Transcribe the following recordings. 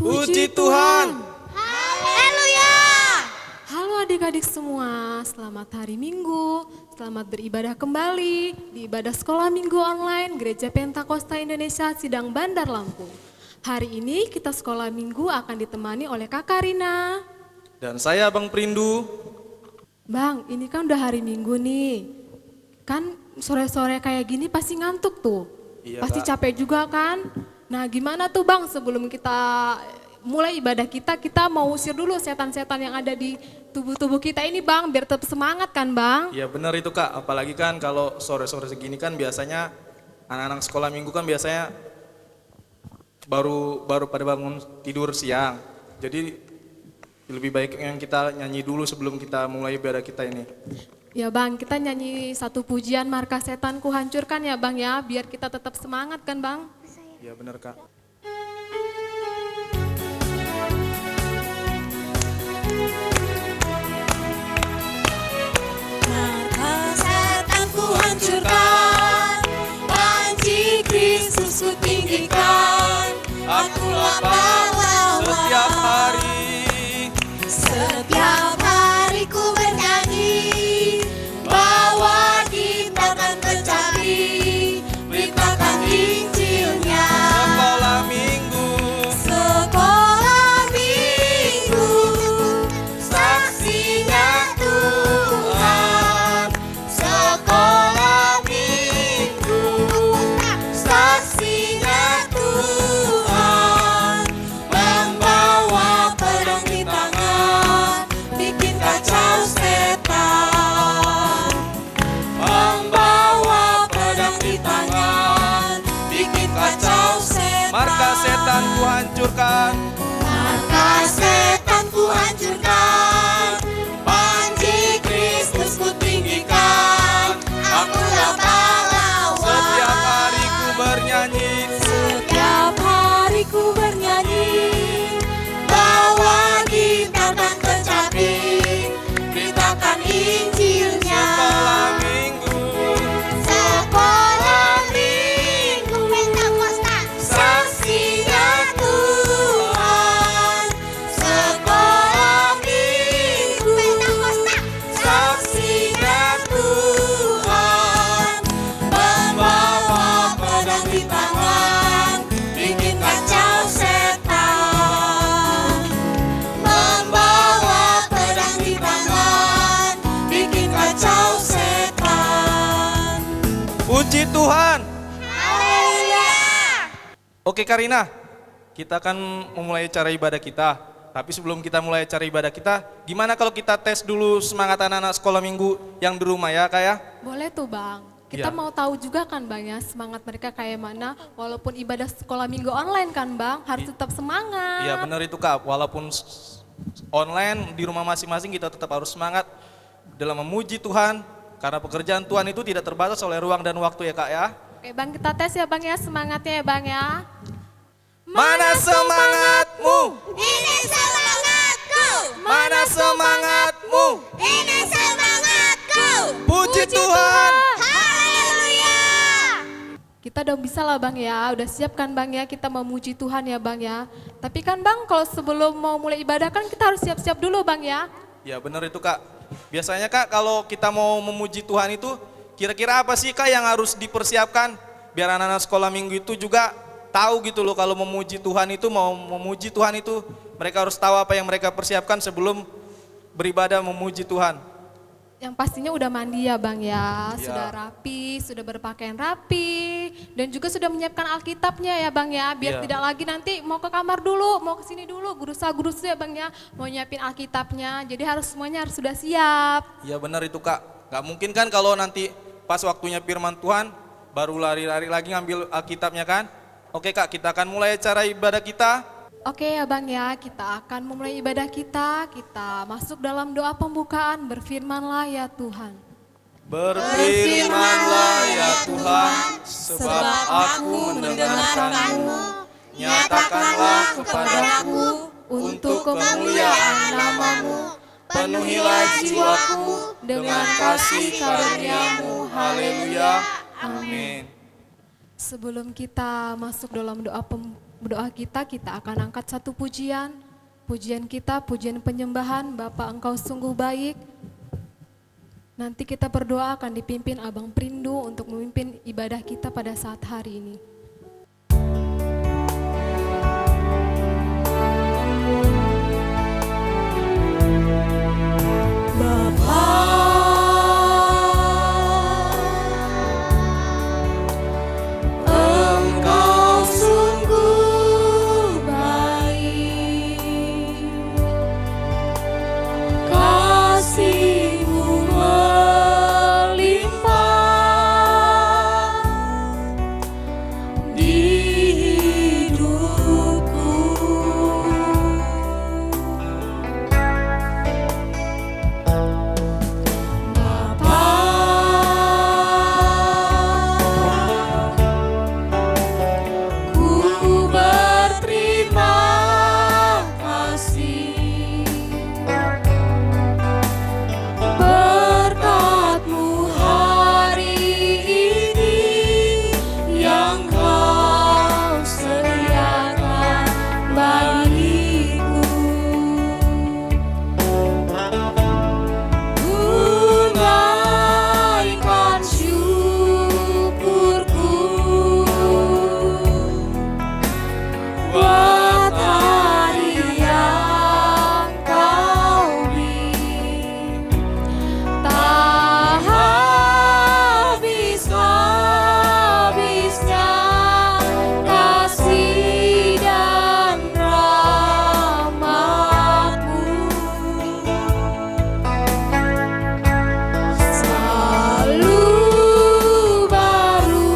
Puji Tuhan. Haleluya. Halo adik-adik semua, selamat hari Minggu, selamat beribadah kembali di ibadah sekolah Minggu online Gereja Pentakosta Indonesia Sidang Bandar Lampung. Hari ini kita sekolah Minggu akan ditemani oleh Kakak Rina. Dan saya Bang Perindu. Bang, ini kan udah hari Minggu nih, kan sore-sore kayak gini pasti ngantuk tuh, Iya, pasti Kak. capek juga kan. Nah gimana tuh Bang, sebelum kita mulai ibadah kita mau usir dulu setan-setan yang ada di tubuh-tubuh kita ini Bang, biar tetap semangat kan Bang? Ya benar itu Kak, apalagi kan kalau sore-sore segini kan biasanya anak-anak sekolah minggu kan biasanya baru pada bangun tidur siang. Jadi lebih baik yang kita nyanyi dulu sebelum kita mulai ibadah kita ini. Ya Bang, kita nyanyi satu pujian markas setan ku hancurkan ya Bang ya, biar kita tetap semangat kan Bang? Ya benar Kak. Markas setan ku hancurkan, panji Kristus ku tinggikan. Akulah pahlawan. Setiap hari Setiap hari ku bernyanyi, bawa gitarkan kecapi, beritakan Injilnya. sekolah minggu Sekolah minggu, saksinya Tuhan. Sekolah minggu, saksinya Tuhan. Membawa pedang di tangan, bikin kacau setan. Membawa pedang di tangan, bikin kacau setan. markas setan ku hancurkan. Markas setan ku hancurkan, panji Kristus ku tinggikan. Akulah pahlawan. Setiap hari ku bernyanyi, Setiap hari ku bernyanyi, bawa gitar dan kecapi, beritakan Injilnya. sekolah minggu Sekolah minggu, Pentakosta, saksinya Tuhan. Sekolah minggu, Pentakosta, saksinya Tuhan. Membawa pedang di tangan, bikin kacau setan. Membawa pedang di tangan, bikin kacau setan. puji Tuhan. Haleluya. Oke Karina, kita akan memulai cara ibadah kita. Tapi sebelum kita mulai cara ibadah kita, gimana kalau kita tes dulu semangat anak-anak sekolah minggu yang di rumah ya Kak ya? Boleh tuh Bang, kita Iya. mau tahu juga kan Bang ya semangat mereka kayak mana, walaupun ibadah sekolah minggu online kan Bang, harus tetap semangat. Iya benar itu Kak, walaupun online di rumah masing-masing kita tetap harus semangat dalam memuji Tuhan. Karena pekerjaan Tuhan itu tidak terbatas oleh ruang dan waktu ya Kak ya. Oke Bang, kita tes ya Bang ya, semangatnya ya Bang ya. Mana semangatmu? Ini semangatku. Mana semangatmu? Ini semangatku. Puji Tuhan. Haleluya. Kita udah bisa lah Bang ya, udah siap kan Bang ya, kita memuji Tuhan ya Bang ya. Tapi kan Bang, kalau sebelum mau mulai ibadah kan kita harus siap-siap dulu Bang ya. Ya benar itu Kak. Biasanya Kak kalau kita mau memuji Tuhan itu kira-kira apa sih Kak yang harus dipersiapkan biar anak-anak sekolah minggu itu juga tahu gitu loh kalau memuji Tuhan itu mau memuji Tuhan itu mereka harus tahu apa yang mereka persiapkan sebelum beribadah memuji Tuhan. Yang pastinya udah mandi ya Bang ya, Iya. sudah rapi, sudah berpakaian rapi, dan juga sudah menyiapkan Alkitabnya ya Bang ya, biar Iya. tidak lagi nanti mau ke kamar dulu, mau ke sini dulu, gurusa-gurusa ya Bang ya, mau nyiapin Alkitabnya, jadi semuanya harus sudah siap. Ya benar itu Kak. Gak mungkin kan kalau nanti pas waktunya firman Tuhan baru lari-lari lagi ngambil Alkitabnya kan. Oke Kak, kita akan mulai cara ibadah kita. Oke ya Bang ya, kita akan memulai ibadah kita masuk dalam doa pembukaan, berfirmanlah ya Tuhan. Berfirmanlah ya Tuhan, sebab aku mendengarkanmu. Nyatakanlah kepadaku untuk kemuliaan namamu. Penuhilah jiwaku dengan kasih karuniamu. Haleluya. Amin. Sebelum kita masuk dalam doa kita akan angkat satu pujian. Pujian kita, pujian penyembahan, Bapa Engkau sungguh baik. Nanti kita berdoa akan dipimpin Abang Prindu untuk memimpin ibadah kita pada saat hari ini. Engkau sungguh baik, kasih-Mu melimpah di hidupku. Ku berterima kasih, berkat-Mu hari ini yang Kau sediakan bagiku. Tunaikan syukurku buat hari yang Kau beri. Tak habis-habisnya kasih dan rahmat-Mu. Selalu baru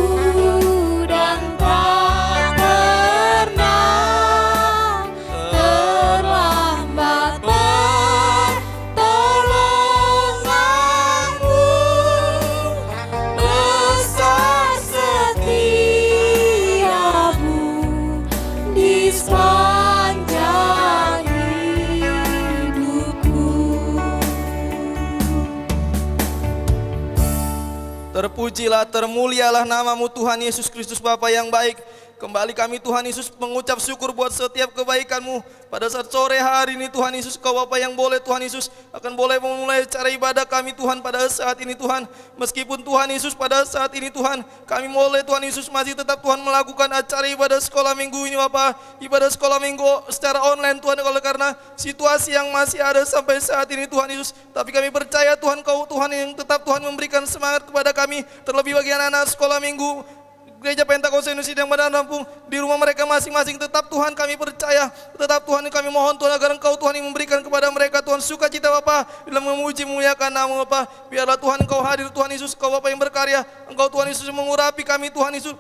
dan tak pernah terlambat pertolongan-Mu. Besar setia-Mu di sepanjang hidupku. Terpujilah, termulialah nama-Mu Tuhan Yesus Kristus Bapa yang baik. Kembali kami Tuhan Yesus mengucap syukur buat setiap kebaikan-Mu. Pada saat sore hari ini Tuhan Yesus, Kau Bapa yang boleh Tuhan Yesus akan boleh memulai cara ibadah kami Tuhan pada saat ini Tuhan. Meskipun Tuhan Yesus pada saat ini Tuhan, kami boleh Tuhan Yesus masih tetap Tuhan melakukan acara ibadah sekolah minggu ini Bapa. Ibadah sekolah minggu secara online Tuhan, oleh karena situasi yang masih ada sampai saat ini Tuhan Yesus. Tapi kami percaya Tuhan, Kau Tuhan yang tetap Tuhan memberikan semangat kepada kami. Terlebih bagi anak-anak sekolah minggu Gereja Pentakosta Indonesia yang Bandar Lampung, di rumah mereka masing-masing, tetap Tuhan kami percaya, tetap Tuhan kami mohon Tuhan agar Engkau Tuhan yang memberikan kepada mereka Tuhan sukacita Bapa dalam memuji memuliakan nama Bapa. Biarlah Tuhan Engkau hadir Tuhan Yesus, Kau Bapa yang berkarya, Engkau Tuhan Yesus mengurapi kami Tuhan Yesus,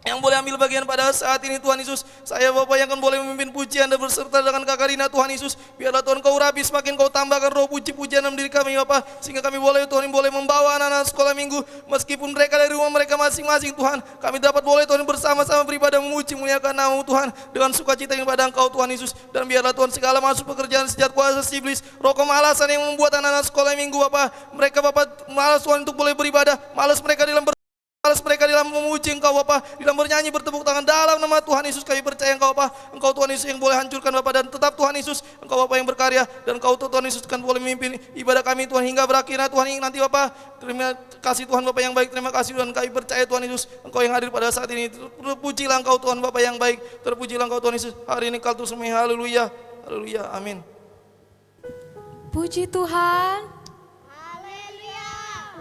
yang boleh ambil bagian pada saat ini Tuhan Yesus. Saya Bapak yang akan boleh memimpin pujian dan berserta dengan Kakak Rina Tuhan Yesus. Biarlah Tuhan Kau urapi, semakin Kau tambahkan roh puji-pujian dalam diri kami Bapak, sehingga kami boleh Tuhan boleh membawa anak-anak sekolah minggu, meskipun mereka dari rumah mereka masing-masing Tuhan, kami dapat boleh Tuhan bersama-sama beribadah memuji memuliakan nama Tuhan dengan sukacita yang pada Engkau Tuhan Yesus. Dan biarlah Tuhan segala masuk pekerjaan sejat kuasa iblis, roh kemalasan yang membuat anak-anak sekolah minggu Bapak, mereka Bapak malas Tuhan untuk boleh beribadah, malas mereka dalam memuji Engkau Bapa, dalam bernyanyi bertepuk tangan dalam nama Tuhan Yesus. Kami percaya Engkau Bapa, Engkau Tuhan Yesus yang boleh hancurkan Bapa, dan tetap Tuhan Yesus Engkau Bapa yang berkarya, dan Engkau Tuhan Yesus akan boleh memimpin ibadah kami Tuhan hingga berakhir Tuhan yang nanti Bapa. Terima kasih Tuhan Bapa yang baik, terima kasih Tuhan, kami percaya Tuhan Yesus Engkau yang hadir pada saat ini. Terpujilah Engkau Tuhan Bapa yang baik, terpujilah Engkau Tuhan Yesus hari ini kau terus haleluya, haleluya, amin. Puji Tuhan.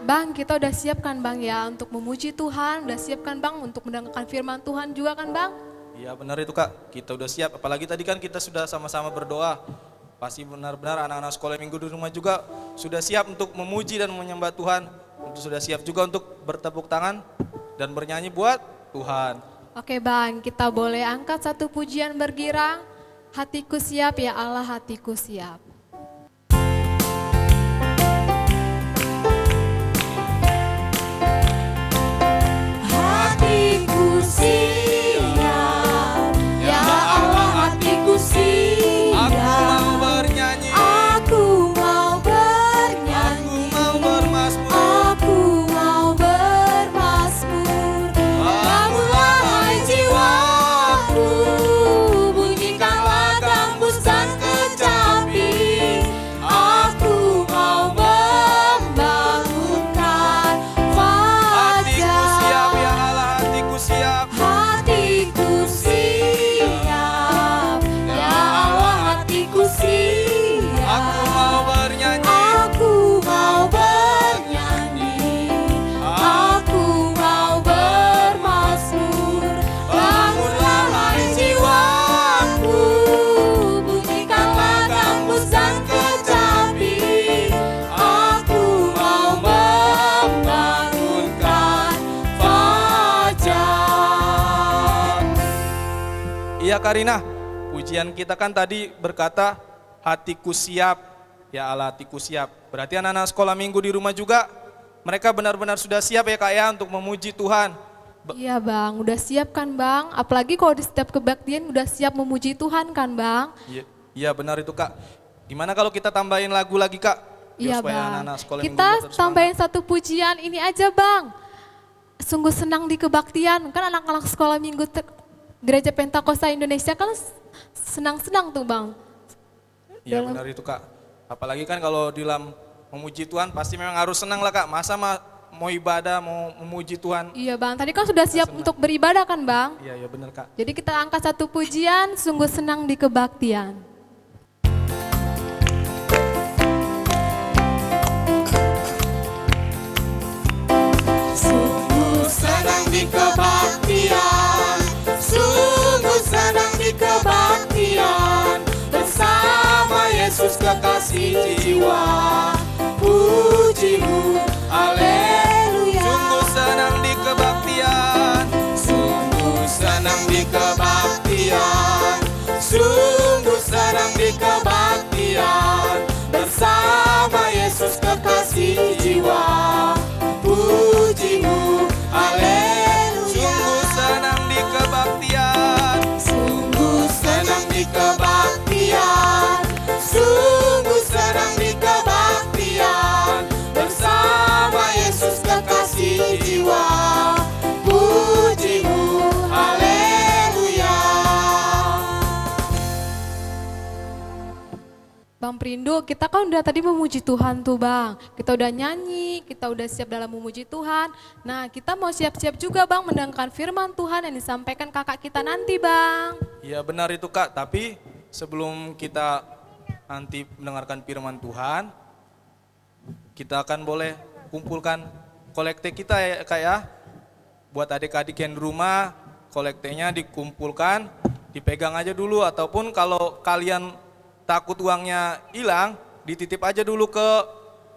Bang, kita udah siap kan Bang ya untuk memuji Tuhan, udah siap kan Bang untuk mendengarkan firman Tuhan juga kan Bang? Iya benar itu Kak, kita udah siap, apalagi tadi kan kita sudah sama-sama berdoa. Pasti benar-benar anak-anak sekolah minggu di rumah juga sudah siap untuk memuji dan menyembah Tuhan. Sudah siap juga untuk bertepuk tangan dan bernyanyi buat Tuhan. Oke Bang, kita boleh angkat satu pujian bergirang. Hatiku siap ya Allah, hatiku siap. Hatiku siap, ya Allah, hatiku siap. Aku mau bernyanyi, Aku mau bernyanyi, aku mau bermazmur. aku mau bermazmur. Bangunlah Iya Karina, pujian kita kan tadi berkata hatiku siap, ya Allah hatiku siap. Berarti anak-anak sekolah minggu di rumah juga mereka benar-benar sudah siap ya Kak ya untuk memuji Tuhan. Iya Bang, udah siap kan Bang? Apalagi kalau di setiap kebaktian udah siap memuji Tuhan kan Bang? Iya benar itu Kak. Gimana kalau kita tambahin lagu lagi Kak? Biar Iya supaya Bang, anak-anak sekolah minggu kita juga terus tambahin satu pujian ini aja Bang. Sungguh senang di kebaktian, kan anak-anak sekolah minggu Gereja Pentakosta Indonesia kan senang-senang tuh Bang. Iya benar itu Kak. Apalagi kan kalau di dalam memuji Tuhan pasti memang harus senang lah Kak. Masa mau ibadah, mau memuji Tuhan. Iya Bang, tadi kan sudah siap untuk beribadah kan Bang? Iya benar Kak. Jadi kita angkat satu pujian, sungguh senang di kebaktian. Sungguh senang di kebaktian, sungguh senang di kebaktian, bersama Yesus kekasih jiwa. Pujimu, haleluya. Sungguh senang di kebaktian, Sungguh senang di kebaktian, sungguh senang di kebaktian, bersama Yesus kekasih jiwa. Pujimu, haleluya. sungguh senang di kebaktian, Sungguh senang di kebaktian, sungguh senang di kebaktian, bersama Yesus kekasih jiwa. Pujimu, haleluya. Bang Perindu, kita kan udah tadi memuji Tuhan tuh Bang. Kita udah nyanyi, kita udah siap dalam memuji Tuhan. Nah kita mau siap-siap juga Bang mendengarkan firman Tuhan yang disampaikan kakak kita nanti Bang. Iya benar itu Kak. Tapi sebelum kita nanti mendengarkan firman Tuhan, kita akan boleh kumpulkan kolekte kita ya Kak ya. Buat adik-adik yang di rumah, kolektenya dikumpulkan, dipegang aja dulu. Ataupun kalau kalian takut uangnya hilang, dititip aja dulu ke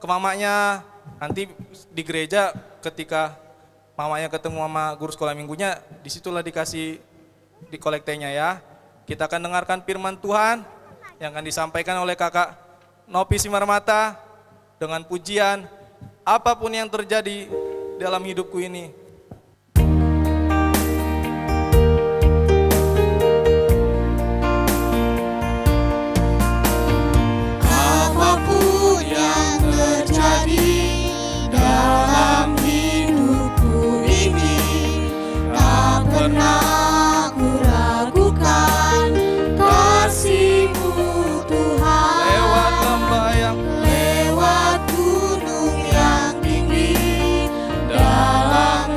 mamanya. Nanti di gereja ketika mamanya ketemu sama guru sekolah minggunya, disitulah dikasih di kolektenya ya. Kita akan dengarkan firman Tuhan yang akan disampaikan oleh kakak Nopi Simarmata dengan pujian apapun yang terjadi dalam hidupku ini. Apapun yang terjadi dalam hidupku ini, tak pernah ku ragukan kasih-Mu Tuhan. Lewat lembah yang Lewat gunung yang tinggi, dalam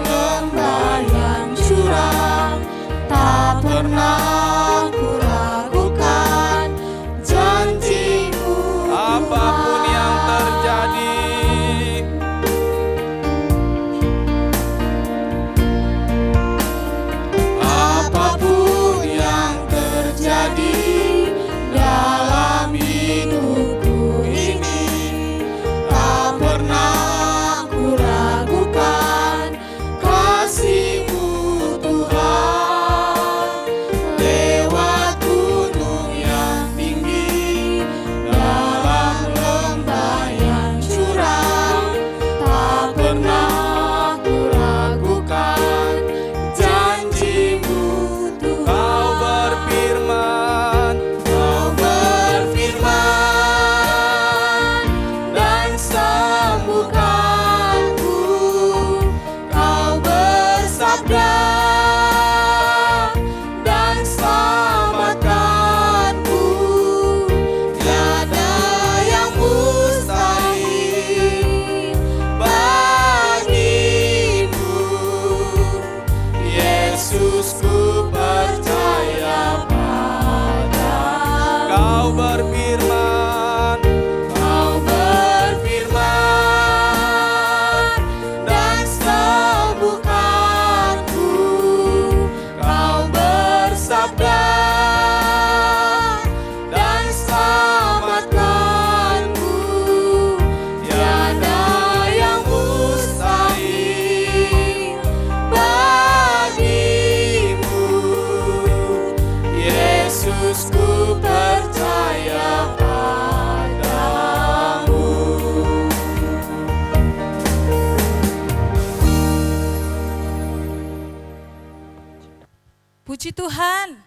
Puji Tuhan.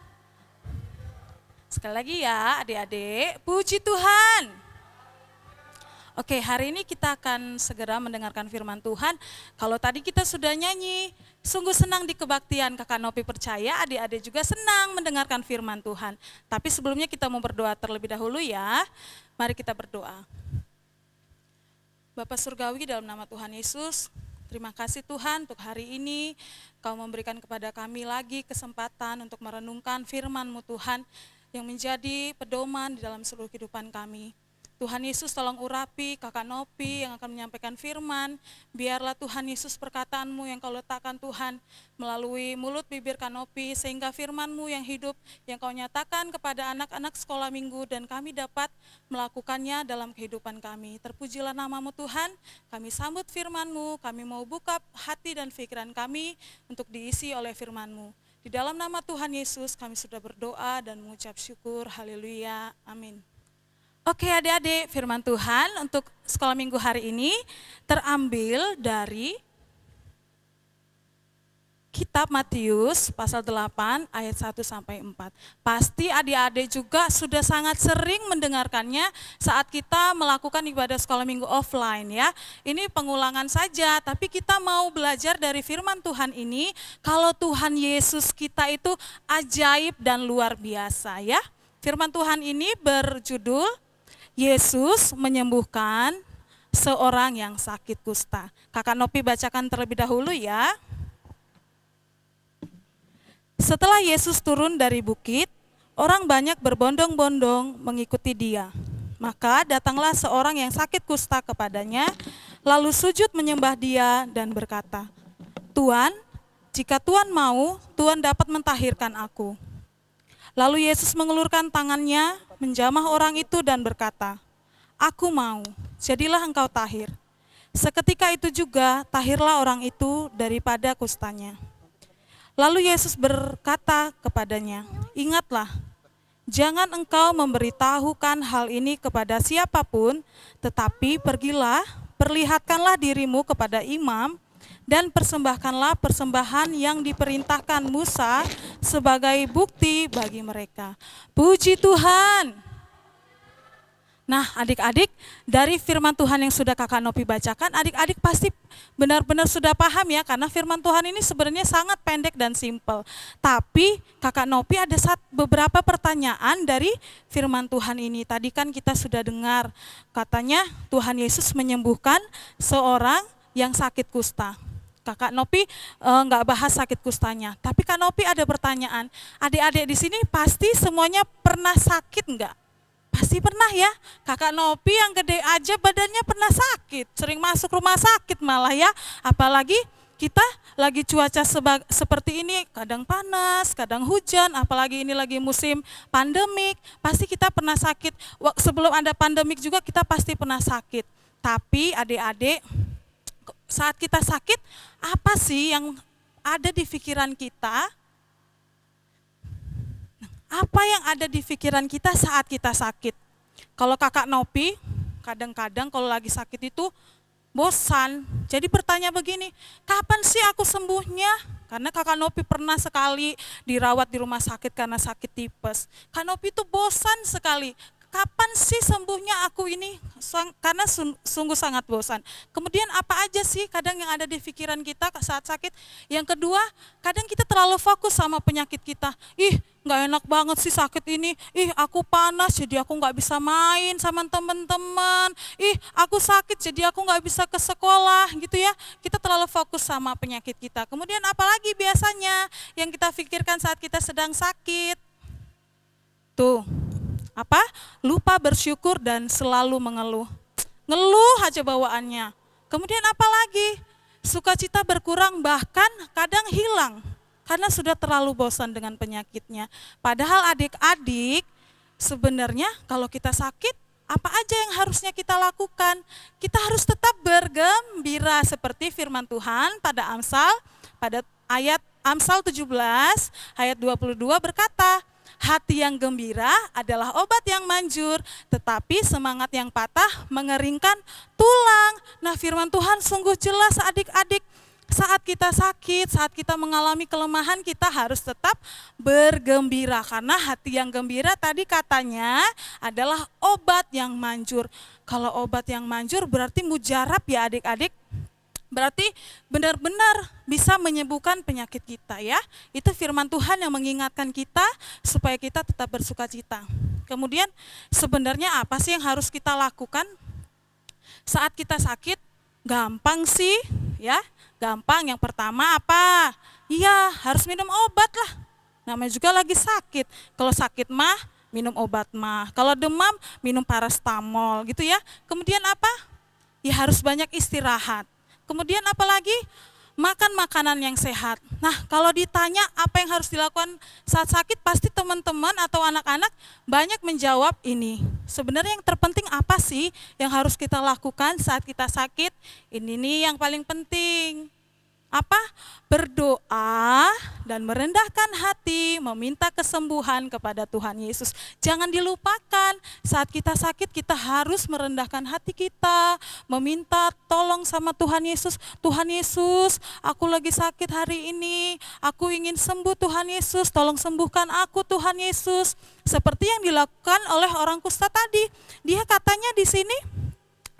Sekali lagi ya adik-adik, puji Tuhan. Oke, hari ini kita akan segera mendengarkan firman Tuhan. Kalau tadi kita sudah nyanyi, sungguh senang di kebaktian, Kakak Nopi percaya adik-adik juga senang mendengarkan firman Tuhan. Tapi sebelumnya kita mau berdoa terlebih dahulu ya. Mari kita berdoa. Bapa Surgawi, dalam nama Tuhan Yesus, terima kasih Tuhan untuk hari ini Kau memberikan kepada kami lagi kesempatan untuk merenungkan firman-Mu Tuhan yang menjadi pedoman di dalam seluruh kehidupan kami. Tuhan Yesus tolong urapi Kakak Nopi yang akan menyampaikan firman. Biarlah Tuhan Yesus perkataan-Mu yang Kau letakkan Tuhan melalui mulut bibir Kak Nopi, sehingga firman-Mu yang hidup yang Kau nyatakan kepada anak-anak sekolah minggu dan kami dapat melakukannya dalam kehidupan kami. Terpujilah nama-Mu Tuhan, kami sambut firman-Mu, kami mau buka hati dan pikiran kami untuk diisi oleh firman-Mu. Di dalam nama Tuhan Yesus kami sudah berdoa dan mengucap syukur, haleluya, amin. Oke adik-adik, firman Tuhan untuk sekolah minggu hari ini terambil dari kitab Matius pasal 8 ayat 1-4. Pasti adik-adik juga sudah sangat sering mendengarkannya saat kita melakukan ibadah sekolah minggu offline ya. Ini pengulangan saja, tapi kita mau belajar dari firman Tuhan ini kalau Tuhan Yesus kita itu ajaib dan luar biasa ya. Firman Tuhan ini berjudul Yesus menyembuhkan seorang yang sakit kusta. Kakak Nopi bacakan terlebih dahulu ya. Setelah Yesus turun dari bukit, orang banyak berbondong-bondong mengikuti dia. Maka datanglah seorang yang sakit kusta kepadanya, lalu sujud menyembah dia dan berkata, "Tuan, jika Tuan mau, Tuan dapat mentahirkan aku." Lalu Yesus mengelurkan tangannya, menjamah orang itu dan berkata, "Aku mau, jadilah engkau tahir." Seketika itu juga tahirlah orang itu daripada kustanya. Lalu Yesus berkata kepadanya, "Ingatlah, jangan engkau memberitahukan hal ini kepada siapapun, tetapi pergilah, perlihatkanlah dirimu kepada imam, dan persembahkanlah persembahan yang diperintahkan Musa sebagai bukti bagi mereka." Puji Tuhan. Nah adik-adik, dari firman Tuhan yang sudah Kakak Nopi bacakan, adik-adik pasti benar-benar sudah paham ya, karena firman Tuhan ini sebenarnya sangat pendek dan simpel. Tapi Kakak Nopi ada beberapa pertanyaan dari firman Tuhan ini. Tadi kan kita sudah dengar, katanya Tuhan Yesus menyembuhkan seorang yang sakit kusta. Kakak Nopi nggak bahas sakit kustanya, tapi Kak Nopi ada pertanyaan. Adik-adik di sini pasti semuanya pernah sakit nggak? Pasti pernah ya. Kakak Nopi yang gede aja badannya pernah sakit, sering masuk rumah sakit malah ya. Apalagi kita lagi cuaca seperti ini, kadang panas, kadang hujan, apalagi ini lagi musim pandemik, pasti kita pernah sakit. Sebelum ada pandemik juga kita pasti pernah sakit. Tapi adik-adik, saat kita sakit, apa sih yang ada di pikiran kita? Apa yang ada di pikiran kita saat kita sakit? Kalau Kakak Nopi, kadang-kadang kalau lagi sakit itu bosan. Jadi bertanya begini, kapan sih aku sembuhnya? Karena Kakak Nopi pernah sekali dirawat di rumah sakit karena sakit tipes. Kak Nopi itu bosan sekali. Kapan sih sembuhnya aku ini? Karena sungguh sangat bosan. Kemudian apa aja sih kadang yang ada di pikiran kita saat sakit? Yang kedua, kadang kita terlalu fokus sama penyakit kita. Ih, nggak enak banget sih sakit ini. Ih, aku panas jadi aku nggak bisa main sama teman-teman. Ih, aku sakit jadi aku nggak bisa ke sekolah gitu ya. Kita terlalu fokus sama penyakit kita. Kemudian apalagi biasanya yang kita pikirkan saat kita sedang sakit? Tuh. Apa? Lupa bersyukur dan selalu mengeluh. Ngeluh aja bawaannya. Kemudian apa lagi? Sukacita berkurang, bahkan kadang hilang karena sudah terlalu bosan dengan penyakitnya. Padahal adik-adik, sebenarnya kalau kita sakit, apa aja yang harusnya kita lakukan? Kita harus tetap bergembira seperti firman Tuhan pada ayat Amsal 17 ayat 22 berkata, "Hati yang gembira adalah obat yang manjur, tetapi semangat yang patah mengeringkan tulang." Nah, firman Tuhan sungguh jelas adik-adik. saat kita sakit, saat kita mengalami kelemahan, kita harus tetap bergembira. Karena hati yang gembira tadi katanya adalah obat yang manjur. Kalau obat yang manjur berarti mujarab ya adik-adik. Berarti benar-benar bisa menyembuhkan penyakit kita ya. Itu firman Tuhan yang mengingatkan kita supaya kita tetap bersuka cita. Kemudian sebenarnya apa sih yang harus kita lakukan saat kita sakit? Gampang sih ya, gampang. Yang pertama apa? Iya, harus minum obat lah. Namanya juga lagi sakit. Kalau sakit mah minum obat mah. Kalau demam minum parastamol gitu ya. Kemudian apa? Ya harus banyak istirahat. Kemudian apa lagi? Makan makanan yang sehat. Nah, kalau ditanya apa yang harus dilakukan saat sakit, pasti teman-teman atau anak-anak banyak menjawab ini. Sebenarnya yang terpenting apa sih yang harus kita lakukan saat kita sakit? Ini nih yang paling penting. Apa? Berdoa dan merendahkan hati, meminta kesembuhan kepada Tuhan Yesus. Jangan dilupakan, saat kita sakit kita harus merendahkan hati kita, meminta tolong sama Tuhan Yesus. Tuhan Yesus, aku lagi sakit hari ini, aku ingin sembuh Tuhan Yesus, tolong sembuhkan aku Tuhan Yesus. Seperti yang dilakukan oleh orang kusta tadi. Dia katanya di sini,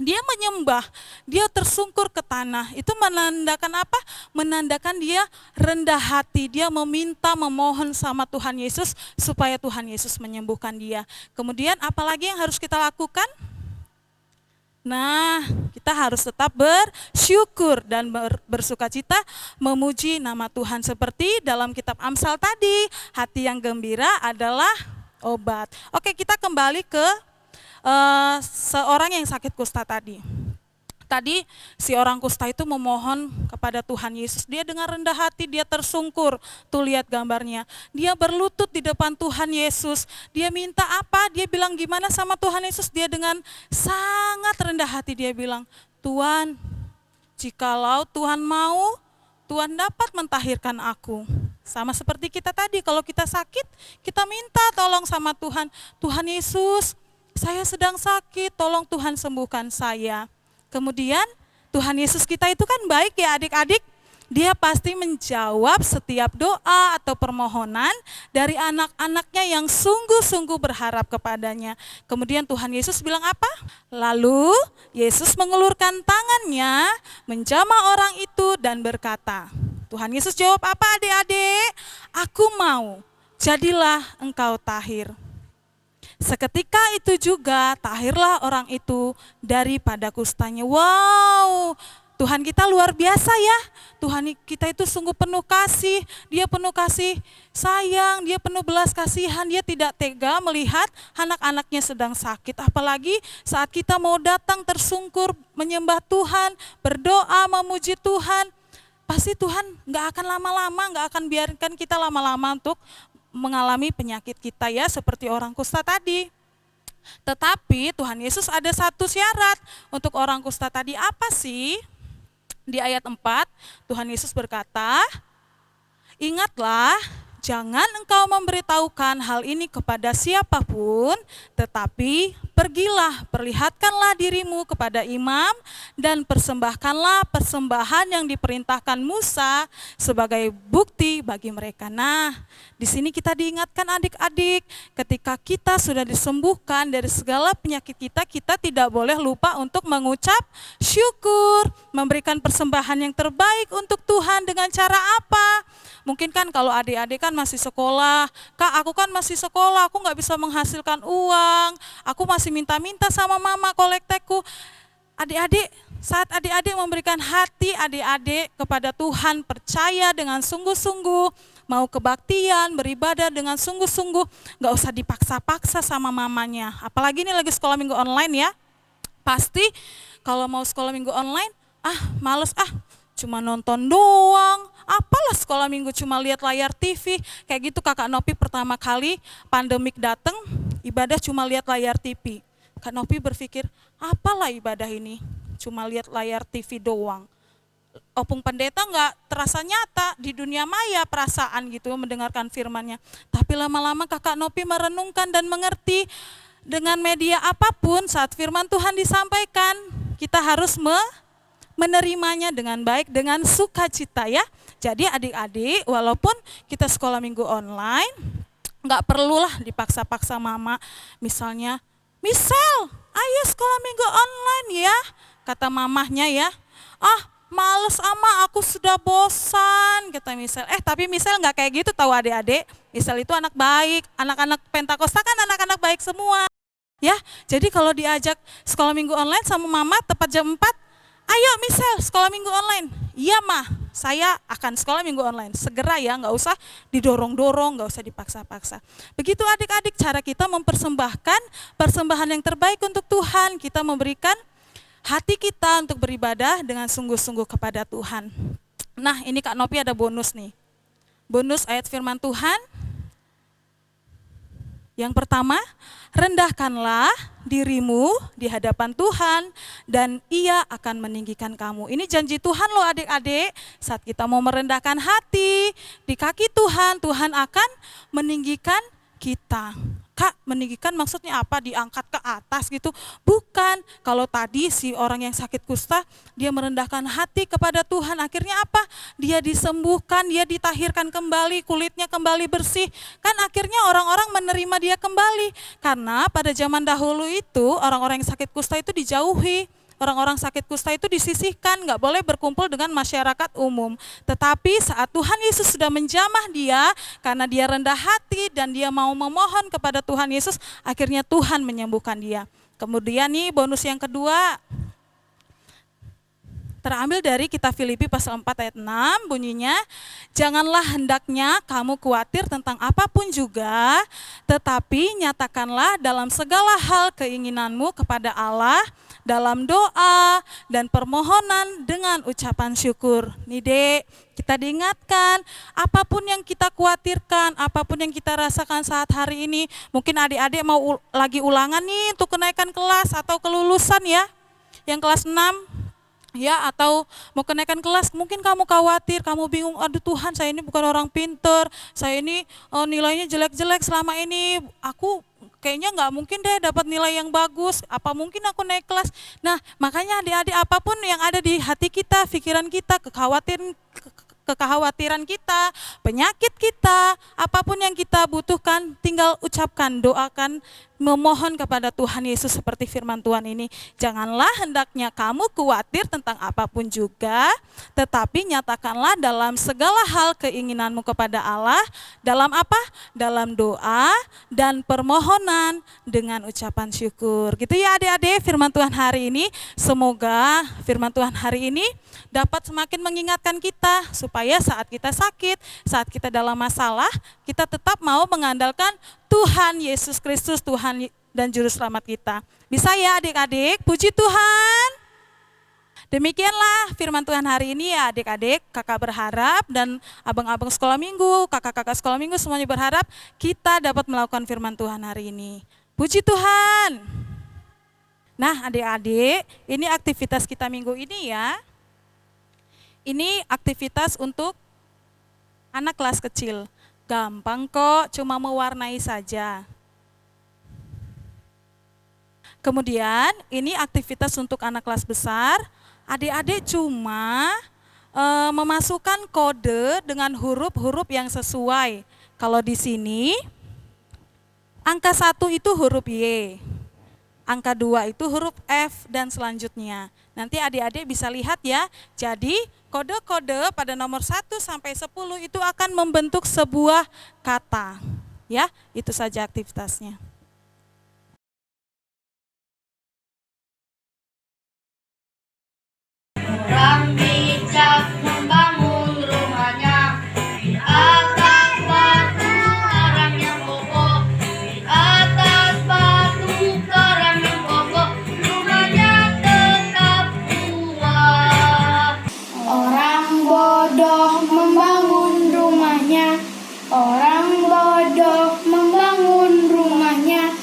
dia menyembah, dia tersungkur ke tanah. Itu menandakan apa? Menandakan dia rendah hati, dia meminta, memohon sama Tuhan Yesus supaya Tuhan Yesus menyembuhkan dia. Kemudian apalagi yang harus kita lakukan? Nah, kita harus tetap bersyukur dan bersuka cita memuji nama Tuhan. Seperti dalam kitab Amsal tadi, hati yang gembira adalah obat. Oke, kita kembali ke seorang yang sakit kusta tadi. Tadi si orang kusta itu memohon kepada Tuhan Yesus. Dia dengan rendah hati, dia tersungkur. Tuh lihat gambarnya. Dia berlutut di depan Tuhan Yesus. Dia minta apa? Dia bilang gimana sama Tuhan Yesus? Dia dengan sangat rendah hati dia bilang, Tuhan, jikalau Tuhan mau, Tuhan dapat mentahirkan aku. Sama seperti kita tadi, kalau kita sakit, kita minta tolong sama Tuhan. Tuhan Yesus, saya sedang sakit, tolong Tuhan sembuhkan saya. Kemudian Tuhan Yesus kita itu kan baik ya adik-adik. Dia pasti menjawab setiap doa atau permohonan dari anak-anaknya yang sungguh-sungguh berharap kepadanya. Kemudian Tuhan Yesus bilang apa? Lalu Yesus mengulurkan tangannya, menjamah orang itu dan berkata, Tuhan Yesus jawab apa adik-adik? Aku mau, jadilah engkau tahir. Seketika itu juga tahirlah orang itu daripada kustanya. Wow, Tuhan kita luar biasa ya. Tuhan kita itu sungguh penuh kasih. Dia penuh kasih sayang, dia penuh belas kasihan. Dia tidak tega melihat anak-anaknya sedang sakit. Apalagi saat kita mau datang tersungkur menyembah Tuhan, berdoa memuji Tuhan. Pasti Tuhan gak akan lama-lama, gak akan biarkan kita lama-lama untuk mengalami penyakit kita ya, seperti orang kusta tadi. Tetapi Tuhan Yesus ada satu syarat untuk orang kusta tadi. Apa sih? Di ayat 4 Tuhan Yesus berkata, ingatlah, jangan engkau memberitahukan hal ini kepada siapapun, tetapi pergilah, perlihatkanlah dirimu kepada imam dan persembahkanlah persembahan yang diperintahkan Musa sebagai bukti bagi mereka. Nah, di sini kita diingatkan adik-adik, ketika kita sudah disembuhkan dari segala penyakit kita, kita tidak boleh lupa untuk mengucap syukur, memberikan persembahan yang terbaik untuk Tuhan. Dengan cara apa? Mungkin kan kalau adik-adik kan masih sekolah, Kak aku kan masih sekolah, aku gak bisa menghasilkan uang, aku masih minta-minta sama mama kolekteku. Adik-adik, saat adik-adik memberikan hati adik-adik kepada Tuhan, percaya dengan sungguh-sungguh, mau kebaktian, beribadah dengan sungguh-sungguh, gak usah dipaksa-paksa sama mamanya. Apalagi ini lagi sekolah minggu online ya, pasti kalau mau sekolah minggu online, males cuma nonton doang, apalah sekolah minggu cuma lihat layar TV. Kayak gitu Kakak Nopi pertama kali pandemik datang, ibadah cuma lihat layar TV. Kak Nopi berpikir, apalah ibadah ini, cuma lihat layar TV doang. Opung pendeta nggak terasa nyata di dunia maya perasaan gitu mendengarkan firman-Nya. Tapi lama-lama Kakak Nopi merenungkan dan mengerti, dengan media apapun saat firman Tuhan disampaikan, kita harus menerimanya dengan baik, dengan sukacita ya. Jadi adik-adik, walaupun kita sekolah minggu online, nggak perlulah dipaksa-paksa mama. Misalnya, Misal, ayo sekolah minggu online ya, kata mamahnya ya. Ah, males ama, aku sudah bosan, kata Misal. Tapi Misal nggak kayak gitu tahu adik-adik. Misal itu anak baik, anak-anak Pentakosta kan anak-anak baik semua. Ya, jadi kalau diajak sekolah minggu online sama mama tepat jam 4, ayo Misal sekolah minggu online. Iya mah, saya akan sekolah minggu online. Segera ya, nggak usah didorong-dorong, nggak usah dipaksa-paksa. Begitu adik-adik cara kita mempersembahkan persembahan yang terbaik untuk Tuhan. Kita memberikan hati kita untuk beribadah dengan sungguh-sungguh kepada Tuhan. Nah ini Kak Nopi ada bonus nih. Bonus ayat firman Tuhan. Yang pertama, rendahkanlah dirimu di hadapan Tuhan dan Ia akan meninggikan kamu. Ini janji Tuhan loh adik-adik, saat kita mau merendahkan hati di kaki Tuhan, Tuhan akan meninggikan kita. Kak, meninggikan maksudnya apa? Diangkat ke atas gitu? Bukan. Kalau tadi si orang yang sakit kusta, dia merendahkan hati kepada Tuhan, akhirnya apa? Dia disembuhkan, dia ditahirkan kembali, kulitnya kembali bersih. Kan akhirnya orang-orang menerima dia kembali. Karena pada zaman dahulu itu, orang-orang yang sakit kusta itu dijauhi. Orang-orang sakit kusta itu disisihkan, nggak boleh berkumpul dengan masyarakat umum. Tetapi saat Tuhan Yesus sudah menjamah dia, karena dia rendah hati dan dia mau memohon kepada Tuhan Yesus, akhirnya Tuhan menyembuhkan dia. Kemudian nih bonus yang kedua, terambil dari kitab Filipi pasal 4 ayat 6, bunyinya, janganlah hendaknya kamu khawatir tentang apapun juga, tetapi nyatakanlah dalam segala hal keinginanmu kepada Allah, dalam doa dan permohonan dengan ucapan syukur. Nih dek, kita diingatkan, apapun yang kita khawatirkan, apapun yang kita rasakan saat hari ini, mungkin adik-adik mau lagi ulangan nih untuk kenaikan kelas atau kelulusan ya, yang kelas 6, ya, atau mau kenaikan kelas, mungkin kamu khawatir, kamu bingung, aduh Tuhan saya ini bukan orang pinter, saya ini nilainya jelek-jelek selama ini, aku kayaknya nggak mungkin deh dapat nilai yang bagus, apa mungkin aku naik kelas. Nah makanya adik-adik, apapun yang ada di hati kita, pikiran kita, kekhawatiran kita, penyakit kita, apapun yang kita butuhkan, tinggal ucapkan, doakan, memohon kepada Tuhan Yesus seperti firman Tuhan ini. Janganlah hendaknya kamu khawatir tentang apapun juga, tetapi nyatakanlah dalam segala hal keinginanmu kepada Allah, dalam apa? Dalam doa dan permohonan dengan ucapan syukur. Gitu ya adik-adik firman Tuhan hari ini. Semoga firman Tuhan hari ini dapat semakin mengingatkan kita supaya saat kita sakit, saat kita dalam masalah, kita tetap mau mengandalkan Tuhan Yesus Kristus, Tuhan dan Juru Selamat kita. Bisa ya adik-adik? Puji Tuhan. Demikianlah firman Tuhan hari ini ya adik-adik. Kakak berharap dan abang-abang sekolah minggu, kakak-kakak sekolah minggu semuanya berharap kita dapat melakukan firman Tuhan hari ini. Puji Tuhan. Nah adik-adik, ini aktivitas kita minggu ini ya. Ini aktivitas untuk anak kelas kecil. Gampang kok, cuma mewarnai saja. Kemudian ini aktivitas untuk anak kelas besar. Adik-adik cuma memasukkan kode dengan huruf-huruf yang sesuai. Kalau di sini angka 1 itu huruf Y, angka 2 itu huruf F dan selanjutnya. Nanti adik-adik bisa lihat ya. Jadi kode-kode pada nomor 1 sampai 10 itu akan membentuk sebuah kata. Ya, itu saja aktivitasnya. Orang bijak membangun rumahnya di atas batu karang yang kokoh, di atas batu karang yang kokoh, rumahnya tetap kuat. Orang bodoh membangun rumahnya, orang bodoh membangun rumahnya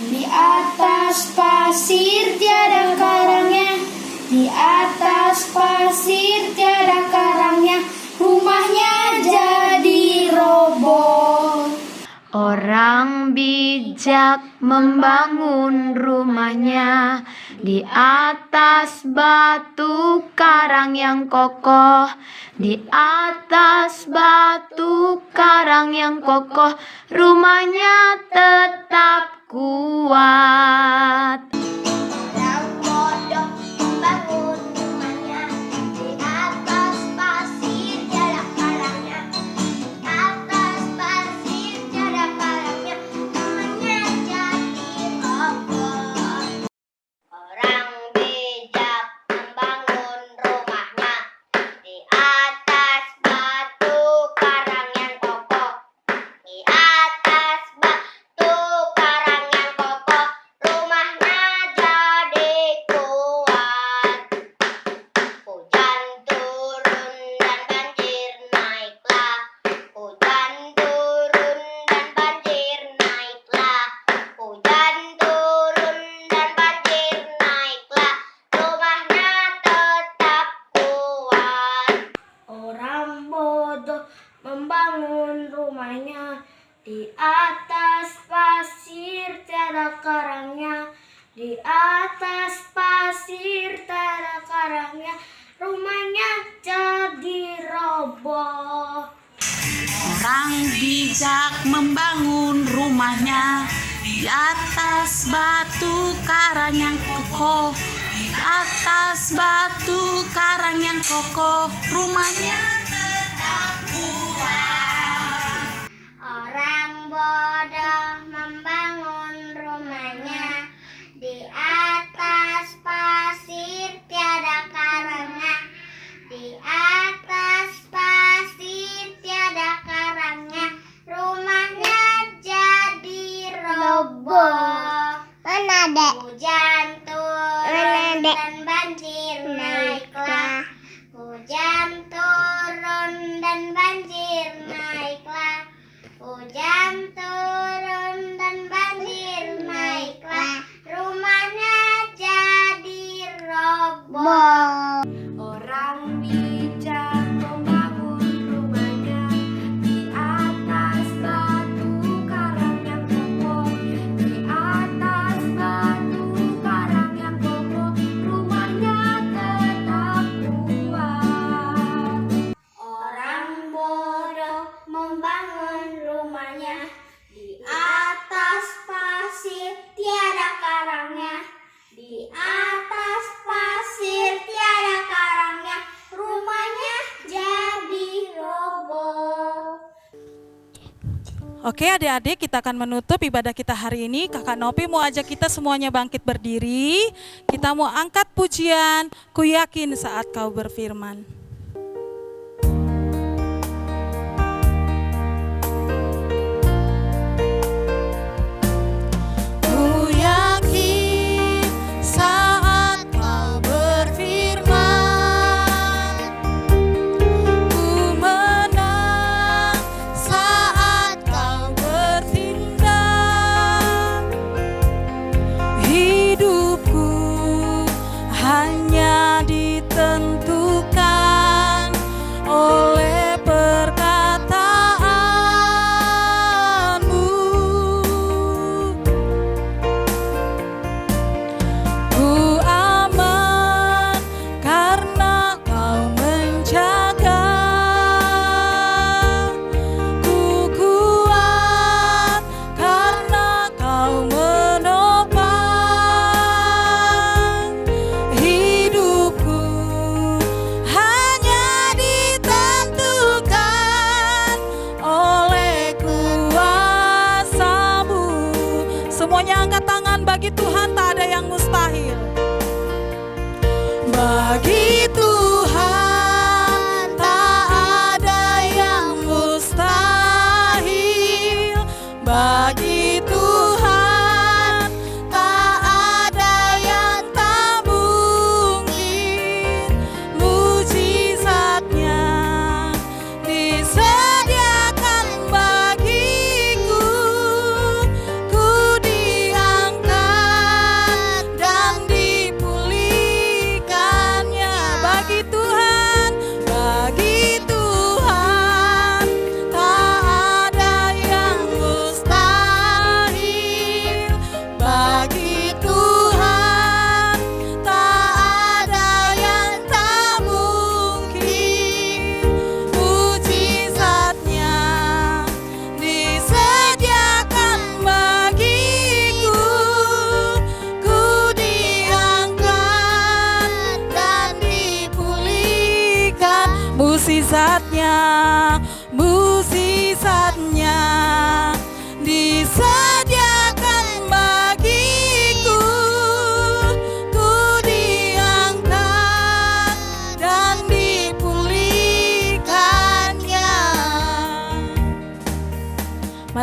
di atas pasir tiada karangnya, di atas pasir Orang bijak membangun rumahnya di atas batu karang yang kokoh, di atas batu karang yang kokoh, rumahnya tetap kuat. Orang bodoh membangun rumahnya di atas pasir tiada karangnya, di atas pasir tiada karangnya, rumahnya jadi kokoh. Orang bijak membangun rumahnya di atas batu karang yang kokoh, di atas batu karang yang kokoh, rumahnya jadi kuat. Hujan turun dan banjir naiklah, hujan turun dan banjir naiklah, hujan turun dan banjir naiklah, rumahnya tetap kuat. Orang bodoh membangun rumahnya di atas pasir tiada karangnya, di atas pasir tiada karangnya, rumahnya jadi roboh. Orang bijak membangun rumahnya di atas batu karang yang kokoh, di atas batu karang yang kokoh, rumahnya tetap kuat. Orang bodoh membangun rumahnya di atas pasir tiada karangnya, di atas pasir tiada karangnya, rumahnya jadi roboh. Hujan turun dan banjir naiklah, hujan turun dan banjir naiklah, hujan turun dan banjir naiklah, rumahnya jadi roboh. Orang bijak membangun rumahnya di atas batu karang yang kokoh, di atas batu karang yang kokoh, rumahnya tetap kuat. Orang bodoh membangun rumahnya di atas pasir tiada karangnya, di atas pasir tiada karangnya, rumahnya jadi roboh. Oke adik-adik, kita akan menutup ibadah kita hari ini. Kakak Nopi mau ajak kita semuanya bangkit berdiri. Kita mau angkat pujian, ku yakin saat kau berfirman. Ku yakin saat kau berfirman, ku menang saat kau bertindak. Hidupku hanya ditentukan oleh perkataanmu. Ku aman karena kau menjaga. Ku kuat karena kau menopang. Hidupku hanya ditentukan oleh kuasa-Mu. Semuanya angkat tangan, bagi Tuhan tak ada yang mustahil. Bagi Tuhan tak ada yang mustahil. Bagi Tuhan tak ada yang tak mungkin. Mujizatnya disediakan bagiku. Ku diangkat dan dipulihkannya. Bagi Tuhan tak ada yang mustahil.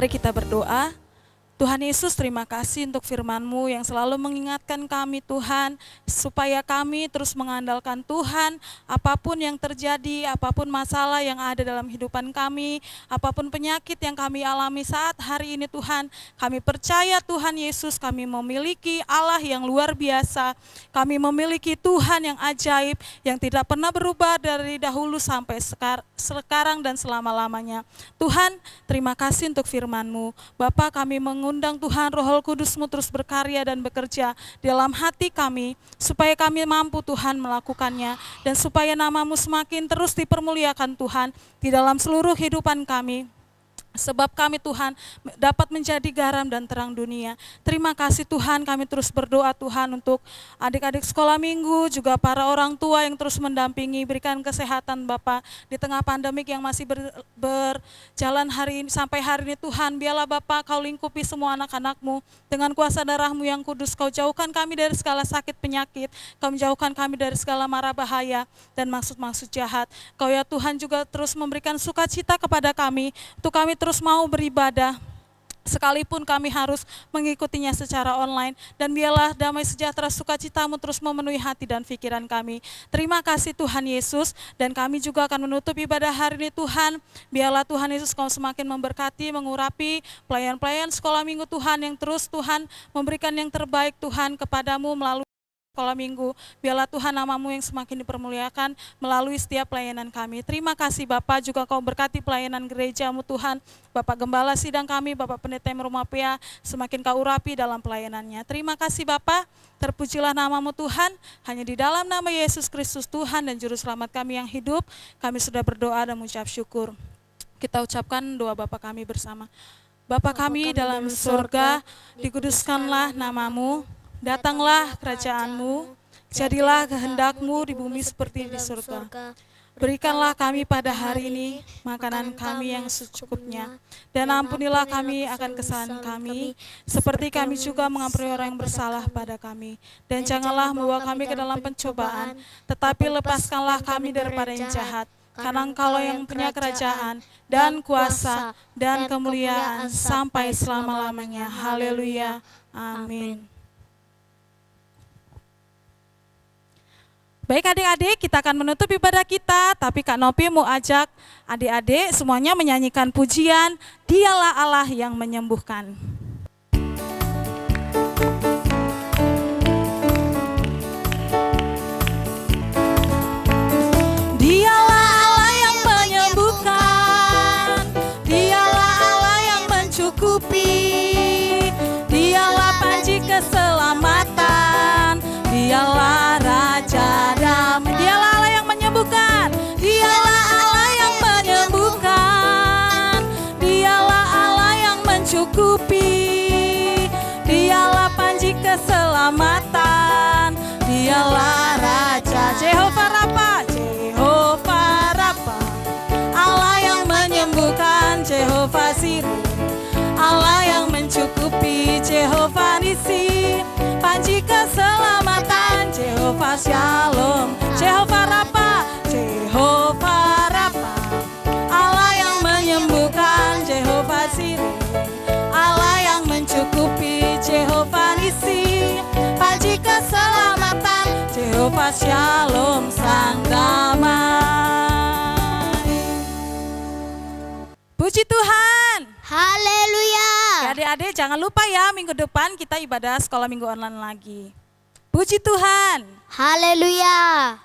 Mari kita berdoa. Tuhan Yesus, terima kasih untuk firman-Mu yang selalu mengingatkan kami Tuhan, supaya kami terus mengandalkan Tuhan, apapun yang terjadi, apapun masalah yang ada dalam kehidupan kami, apapun penyakit yang kami alami saat hari ini Tuhan, kami percaya Tuhan Yesus, kami memiliki Allah yang luar biasa, kami memiliki Tuhan yang ajaib, yang tidak pernah berubah dari dahulu sampai sekarang dan selama-lamanya. Tuhan, terima kasih untuk firman-Mu. Bapa, kami mengundang Tuhan Roh Kudus-Mu terus berkarya dan bekerja dalam hati kami, supaya kami mampu Tuhan melakukannya, dan supaya nama-Mu semakin terus dipermuliakan Tuhan di dalam seluruh kehidupan kami. Sebab kami Tuhan dapat menjadi garam dan terang dunia. Terima kasih Tuhan, kami terus berdoa Tuhan untuk adik-adik sekolah minggu, juga para orang tua yang terus mendampingi, berikan kesehatan Bapa di tengah pandemik yang masih berjalan hari ini sampai hari ini Tuhan. Biarlah Bapa Kau lingkupi semua anak-anak-Mu dengan kuasa darah-Mu yang kudus. Kau jauhkan kami dari segala sakit penyakit, Kau menjauhkan kami dari segala mara bahaya dan maksud-maksud jahat. Kau ya Tuhan juga terus memberikan sukacita kepada kami, untuk kami terus mau beribadah, sekalipun kami harus mengikutinya secara online. Dan biarlah damai sejahtera sukacita-Mu terus memenuhi hati dan pikiran kami. Terima kasih Tuhan Yesus, dan kami juga akan menutup ibadah hari ini Tuhan. Biarlah Tuhan Yesus Kau semakin memberkati, mengurapi pelayan-pelayan sekolah minggu Tuhan, yang terus Tuhan memberikan yang terbaik Tuhan kepadamu melalui sekolah minggu. Biarlah Tuhan nama-Mu yang semakin dipermuliakan melalui setiap pelayanan kami. Terima kasih Bapak, juga Kau berkati pelayanan gereja-Mu Tuhan. Bapak Gembala sidang kami, Bapak Pendeta Rumah Pia, semakin Kau urapi dalam pelayanannya. Terima kasih Bapak, terpujilah nama-Mu Tuhan. Hanya di dalam nama Yesus Kristus Tuhan dan Juru Selamat kami yang hidup, kami sudah berdoa dan mengucap syukur. Kita ucapkan doa Bapa kami bersama. Bapa kami dalam surga, dikuduskanlah nama-Mu. Datanglah kerajaan-Mu, jadilah kehendak-Mu di bumi seperti di surga. Berikanlah kami pada hari ini makanan kami yang secukupnya, dan ampunilah kami akan kesalahan kami, seperti kami juga mengampuni orang yang bersalah pada kami. Dan janganlah membawa kami ke dalam pencobaan, tetapi lepaskanlah kami daripada yang jahat. Karena Engkaulah yang punya kerajaan, dan kuasa, dan kemuliaan sampai selama-lamanya. Haleluya. Amin. Baik adik-adik, kita akan menutup ibadah kita, tapi Kak Nopi mau ajak adik-adik semuanya menyanyikan pujian, Dialah Allah yang menyembuhkan. Dialah Allah yang menyembuhkan, Dialah Allah yang mencukupi, Dialah panji keselamatan, Dialah Raja damai. Dialah Allah yang menyembuhkan, Dialah Allah yang menyembuhkan, Dialah Allah yang mencukupi, Dialah panji keselamatan, Dialah Raja. Jehovah Rafa, Jehovah Rafa, Allah yang menyembuhkan, Jehovah Sirih, Allah yang mencukupi, Jehovah Nisi, panji keselamatan, Jehovah Shalom, Jehovah Rafa, Jehovah Rafa, Allah yang menyembuhkan, Jehovah Sirih, Allah yang mencukupi, Jehovah Nisi, panji keselamatan, Jehovah Shalom, Sang Damai. Puji Tuhan. Haleluya. Adik-adik jangan lupa ya, minggu depan kita ibadah sekolah minggu online lagi. Puji Tuhan. Haleluya.